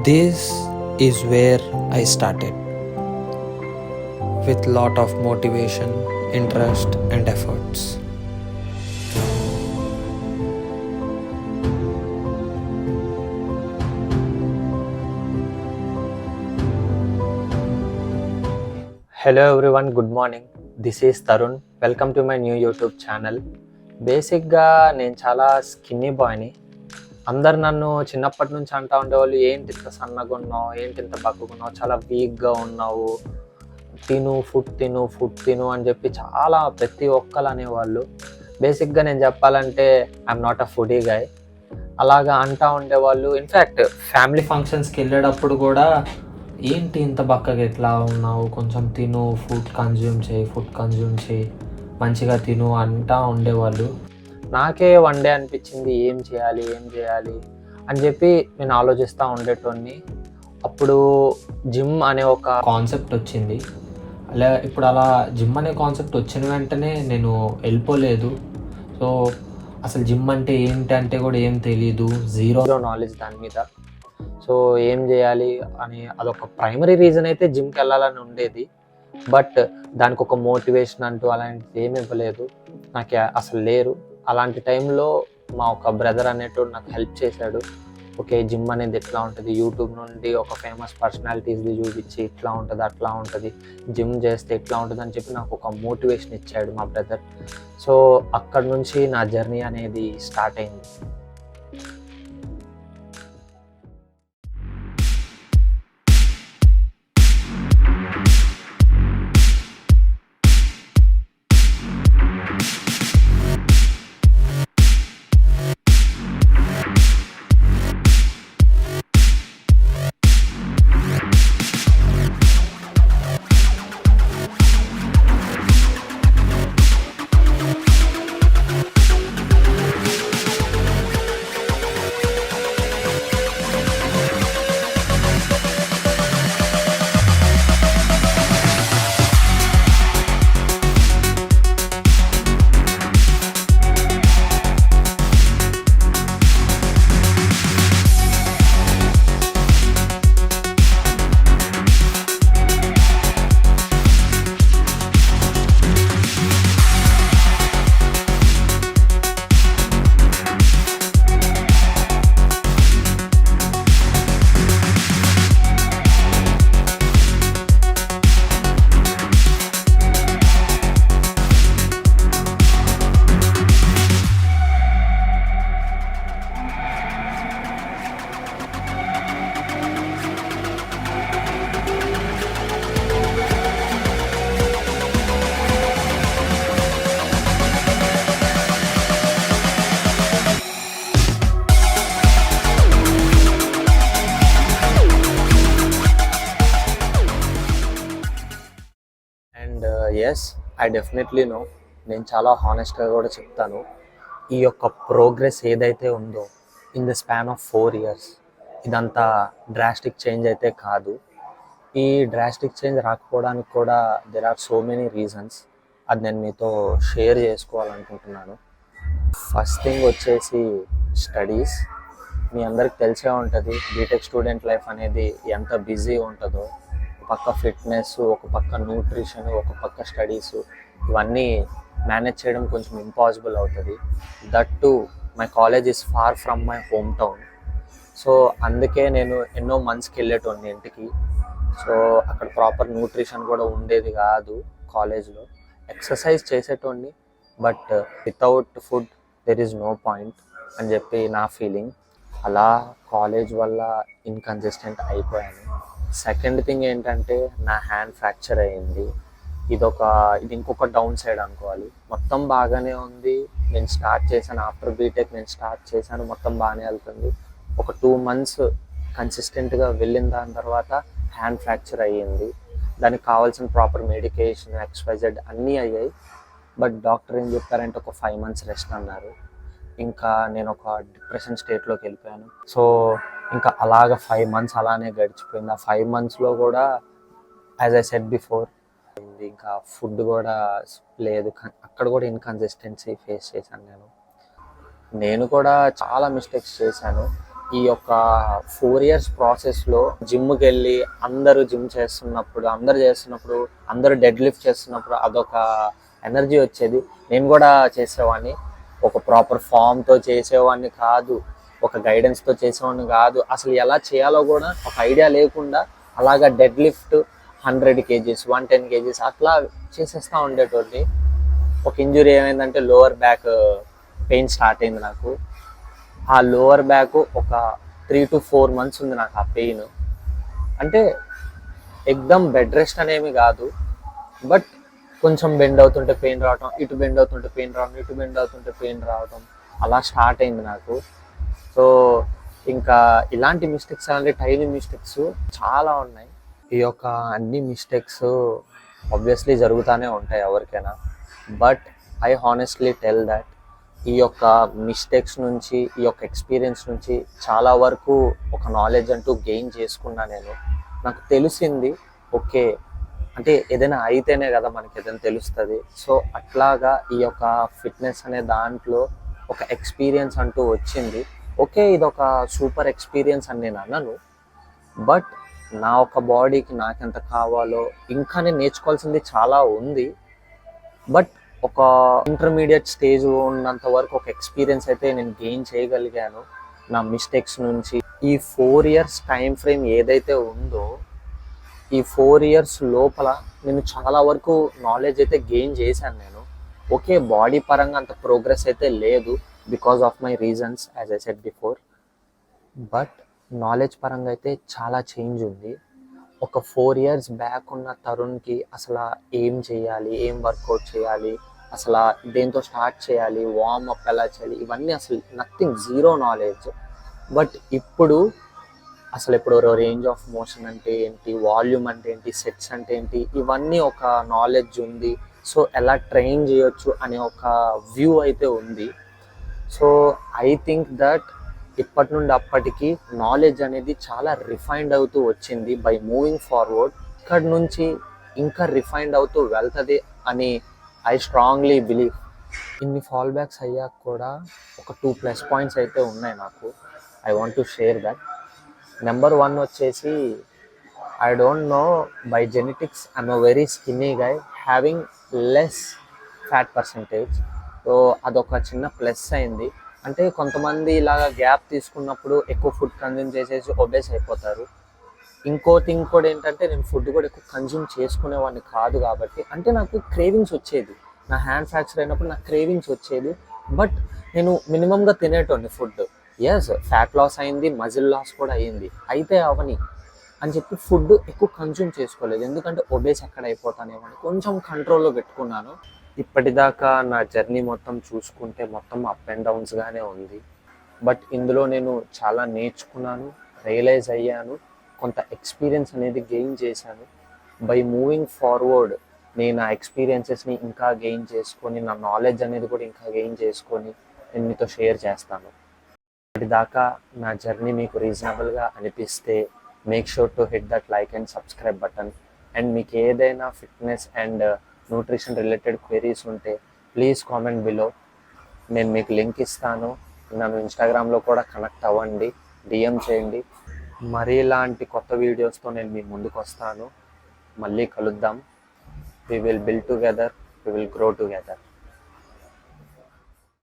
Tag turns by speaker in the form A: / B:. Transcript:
A: This is where I started with lot of motivation, interest and efforts. Hello everyone, good morning. This is Tarun. Welcome to my new YouTube channel. బేసిక్గా నేను చాలా skinny బాయ్ని. అందరు నన్ను చిన్నప్పటి నుంచి అంటూ ఉండేవాళ్ళు, ఏంటి ఇంత సన్నగా ఉన్నావు, ఏంటి ఇంత బక్కగున్నావు, చాలా వీక్గా ఉన్నావు, ఫుడ్ తిను అని చెప్పి చాలా ప్రతి ఒక్కరు అనేవాళ్ళు. బేసిక్గా నేను చెప్పాలంటే I'm not a foodie guy. అలాగా అంటూ ఉండేవాళ్ళు. ఇన్ఫ్యాక్ట్ ఫ్యామిలీ ఫంక్షన్స్కి వెళ్ళేటప్పుడు కూడా ఏంటి ఇంత బక్కగా ఎట్లా ఉన్నావు, కొంచెం తిను, ఫుడ్ కన్జ్యూమ్ చేయి, మంచిగా తిను అంటూ ఉండేవాళ్ళు. నాకే వన్ డే అనిపించింది ఏం చేయాలి అని చెప్పి నేను ఆలోచిస్తూ ఉండేటోన్ని. అప్పుడు జిమ్ అనే ఒక కాన్సెప్ట్ వచ్చింది. అలా జిమ్ అనే కాన్సెప్ట్ వచ్చిన వెంటనే నేను వెళ్ళిపోలేదు. సో అసలు జిమ్ అంటే ఏంటంటే కూడా ఏం తెలీదు, జీరో నాలెడ్జ్ దాని మీద. సో ఏం చేయాలి అని అదొక ప్రైమరీ రీజన్ అయితే జిమ్కి వెళ్ళాలని ఉండేది. బట్ దానికి ఒక మోటివేషన్ అంటూ అలాంటిది ఏమి ఇవ్వలేదు, నాకు అసలు లేరు. అలాంటి టైంలో మా ఒక బ్రదర్ అనేటోడు నాకు హెల్ప్ చేశాడు. ఓకే, జిమ్ అనేది ఎట్లా ఉంటుంది, యూట్యూబ్ నుండి ఒక ఫేమస్ పర్సనాలిటీస్ది చూపించి ఇట్లా ఉంటుంది అట్లా ఉంటుంది, జిమ్ చేస్తే ఎట్లా ఉంటుంది అని చెప్పి నాకు ఒక మోటివేషన్ ఇచ్చాడు మా బ్రదర్. సో అక్కడ నుంచి నా జర్నీ అనేది స్టార్ట్ అయింది. Yes, I definitely know. నేను చాలా హానెస్ట్గా కూడా చెప్తాను, ఈ యొక్క ప్రోగ్రెస్ ఏదైతే ఉందో in the span of 4 years ఇదంతా డ్రాస్టిక్ చేంజ్ అయితే కాదు. ఈ డ్రాస్టిక్ చేంజ్ రాకపోవడానికి కూడా there are so many reasons. అది నేను మీతో షేర్ చేసుకోవాలనుకుంటున్నాను. ఫస్ట్ థింగ్ వచ్చేసి స్టడీస్. మీ అందరికి తెలిసే ఉంటుంది బీటెక్ స్టూడెంట్ లైఫ్ అనేది ఎంత బిజీ ఉంటుందో. ఒక పక్క ఫిట్నెస్, ఒక పక్క న్యూట్రిషన్, ఒక పక్క స్టడీస్, ఇవన్నీ మేనేజ్ చేయడం కొంచెం ఇంపాసిబుల్ అవుతుంది. That to my college is far from my hometown. So అందుకే నేను ఎన్నో మంత్స్కి వెళ్ళేటోని ఇంటికి. సో అక్కడ ప్రాపర్ న్యూట్రిషన్ కూడా ఉండేది కాదు కాలేజ్లో. ఎక్సర్సైజ్ చేసేటోని, but without food there is no point అని చెప్పి నా ఫీలింగ్. అలా కాలేజ్ వల్ల ఇన్కన్సిస్టెంట్ అయిపోయాను. సెకండ్ థింగ్ ఏంటంటే నా హ్యాండ్ ఫ్రాక్చర్ అయ్యింది. ఇది ఇంకొక డౌన్ సైడ్ అనుకోవాలి. మొత్తం బాగానే ఉంది, నేను స్టార్ట్ చేశాను, ఆఫ్టర్ బీటెక్ నేను స్టార్ట్ చేశాను, మొత్తం బాగానే వెళ్తుంది. ఒక 2 months కన్సిస్టెంట్గా వెళ్ళిన దాని తర్వాత హ్యాండ్ ఫ్రాక్చర్ అయ్యింది. దానికి కావాల్సిన ప్రాపర్ మెడికేషన్, XYZ అన్నీ అయ్యాయి. బట్ డాక్టర్ ఏం చెప్పారంటే ఒక 5 months రెస్ట్ అన్నారు. ఇంకా నేను ఒక డిప్రెషన్ స్టేట్లోకి వెళ్ళిపోయాను. సో ఇంకా అలాగ 5 months అలానే గడిచిపోయింది. ఆ 5 monthsలో కూడా యాజ్ ఐ సెడ్ బిఫోర్ ఇంకా ఫుడ్ కూడా లేదు, అక్కడ కూడా ఇన్కన్సిస్టెన్సీ ఫేస్ చేశాను. నేను కూడా చాలా మిస్టేక్స్ చేశాను. ఈ యొక్క 4 years ప్రాసెస్లో జిమ్కి వెళ్ళి అందరూ చేస్తున్నప్పుడు అందరూ డెడ్ లిఫ్ట్ చేస్తున్నప్పుడు అదొక ఎనర్జీ వచ్చేది. నేను కూడా చేసేవాడిని, ఒక ప్రాపర్ ఫామ్తో చేసేవాడిని కాదు, ఒక గైడెన్స్తో చేసేవాడిని కాదు, అసలు ఎలా చేయాలో కూడా ఒక ఐడియా లేకుండా అలాగా డెడ్ లిఫ్ట్ 100 kgs 110 kgs అట్లా చేసేస్తూ ఉండేటోడిని. ఒక ఇంజురీ ఏమైందంటే లోవర్ బ్యాక్ పెయిన్ స్టార్ట్ అయింది నాకు. ఆ లోవర్ బ్యాక్ ఒక 3 to 4 months ఉంది నాకు ఆ పెయిన్. అంటే ఎక్దమ్ బెడ్ రెస్ట్ అనేమి కాదు, బట్ కొంచెం బెండ్ అవుతుంటే పెయిన్ రావటం, ఇటు బెండ్ అవుతుంటే పెయిన్ రావడం, ఇటు బెండ్ అవుతుంటే పెయిన్ రావటం, అలా స్టార్ట్ అయింది నాకు. సో ఇంకా ఇలాంటి మిస్టేక్స్, అలాంటి టైనీ మిస్టేక్స్ చాలా ఉన్నాయి. ఈ యొక్క అన్ని మిస్టేక్స్ ఆబ్వియస్లీ జరుగుతూనే ఉంటాయి ఎవరికైనా, but I honestly tell that ఈ యొక్క మిస్టేక్స్ నుంచి, ఈ యొక్క ఎక్స్పీరియన్స్ నుంచి చాలా వరకు ఒక నాలెడ్జ్ అంటూ గెయిన్ చేసుకున్నా నేను. నాకు తెలిసింది ఓకే, అంటే ఏదైనా అయితేనే కదా మనకి ఏదైనా తెలుస్తుంది. సో అట్లాగా ఈ యొక్క ఫిట్నెస్ అనే దాంట్లో ఒక ఎక్స్పీరియన్స్ అంటూ వచ్చింది. ఓకే, ఇది ఒక సూపర్ ఎక్స్పీరియన్స్ అని నేను అన్నాను, బట్ నా ఒక బాడీకి నాకెంత కావాలో ఇంకా నేను నేర్చుకోవాల్సింది చాలా ఉంది. బట్ ఒక ఇంటర్మీడియట్ స్టేజ్ ఉన్నంత వరకు ఒక ఎక్స్పీరియన్స్ అయితే నేను గెయిన్ చేయగలిగాను నా మిస్టేక్స్ నుంచి. ఈ 4 years టైం ఫ్రేమ్ ఏదైతే ఉందో, ఈ 4 years లోపల నేను చాలా వరకు నాలెడ్జ్ అయితే గెయిన్ చేశాను నేను. ఓకే, బాడీ పరంగా అంత ప్రోగ్రెస్ అయితే లేదు because of my reasons as I said before, but knowledge పరంగా అయితే చాలా చేంజ్ ఉంది. ఒక 4 years బ్యాక్ ఉన్న తరుణ్కి అసలు ఏం చేయాలి, ఏం వర్కౌట్ చేయాలి, అసలు దేంతో స్టార్ట్ చేయాలి, వార్మప్ ఎలా చేయాలి, ఇవన్నీ అసలు నథింగ్, జీరో నాలెడ్జ్. బట్ ఇప్పుడు రేంజ్ ఆఫ్ మోషన్ అంటే ఏంటి, వాల్యూమ్ అంటే ఏంటి, సెట్స్ అంటే ఏంటి, ఇవన్నీ ఒక నాలెడ్జ్ ఉంది. సో ఎలా ట్రైన్ చేయొచ్చు అనే ఒక వ్యూ అయితే ఉంది. సో ఐ థింక్ దట్ ఇప్పటి నుండి అప్పటికి నాలెడ్జ్ అనేది చాలా రిఫైన్డ్ అవుతూ వచ్చింది బై మూవింగ్ ఫార్వర్డ్. ఇక్కడ నుంచి ఇంకా రిఫైన్డ్ అవుతూ వెళ్తుంది అని ఐ స్ట్రాంగ్లీ బిలీవ్. ఇన్ని ఫాల్ బ్యాక్స్ అయ్యాక కూడా ఒక 2+ points అయితే ఉన్నాయి నాకు. I want to share that. Number 1 వచ్చేసి, I don't know, by genetics I'm a very skinny guy having less fat percentage. So అదొక చిన్న ప్లస్ అయింది. అంటే కొంతమంది ఇలాగా గ్యాప్ తీసుకున్నప్పుడు ఎక్కువ ఫుడ్ కన్జ్యూమ్ చేసేసి ఒబేస్ అయిపోతారు. ఇంకోటి ఏంటంటే, నేను ఫుడ్ కూడా ఎక్కువ కన్జ్యూమ్ చేసుకునేవాడిని కాదు కాబట్టి, అంటే నాకు క్రేవింగ్స్ వచ్చేది. నా హ్యాండ్ ఫ్రాక్చర్ అయినప్పుడు నాకు క్రేవింగ్స్ వచ్చేది, బట్ నేను మినిమంగా తినేటోని ఫుడ్. ఎస్, ఫ్యాట్ లాస్ అయింది, మజిల్ లాస్ కూడా అయ్యింది, అయితే అవని అని చెప్పి ఫుడ్ ఎక్కువ కన్జ్యూమ్ చేసుకోలేదు, ఎందుకంటే ఒబేస్ ఎక్కడ అయిపోతానేమని కొంచెం కంట్రోల్లో పెట్టుకున్నాను. ఇప్పటిదాకా నా జర్నీ మొత్తం చూసుకుంటే మొత్తం అప్ అండ్ డౌన్స్గానే ఉంది, బట్ ఇందులో నేను చాలా నేర్చుకున్నాను, రియలైజ్ అయ్యాను, కొంత ఎక్స్పీరియన్స్ అనేది గెయిన్ చేశాను. బై మూవింగ్ ఫార్వర్డ్ నేను ఆ ఎక్స్పీరియన్సెస్ని ఇంకా గెయిన్ చేసుకొని, నా నాలెడ్జ్ అనేది కూడా ఇంకా గెయిన్ చేసుకొని నేను మీతో షేర్ చేస్తాను. ఇప్పటిదాకా నా జర్నీ మీకు రీజనబుల్గా అనిపిస్తే make sure to hit that like and subscribe button. And మీకు ఏదైనా fitness and nutrition related queries ఉంటే ప్లీజ్ కామెంట్ బిలో, నేను మీకు లింక్ ఇస్తాను. నన్ను ఇన్స్టాగ్రామ్లో కూడా కనెక్ట్ అవ్వండి, డిఎం చేయండి. మరీ ఇలాంటి కొత్త వీడియోస్తో నేను మీ ముందుకు వస్తాను. మళ్ళీ కలుద్దాం. We will build together, we will grow together.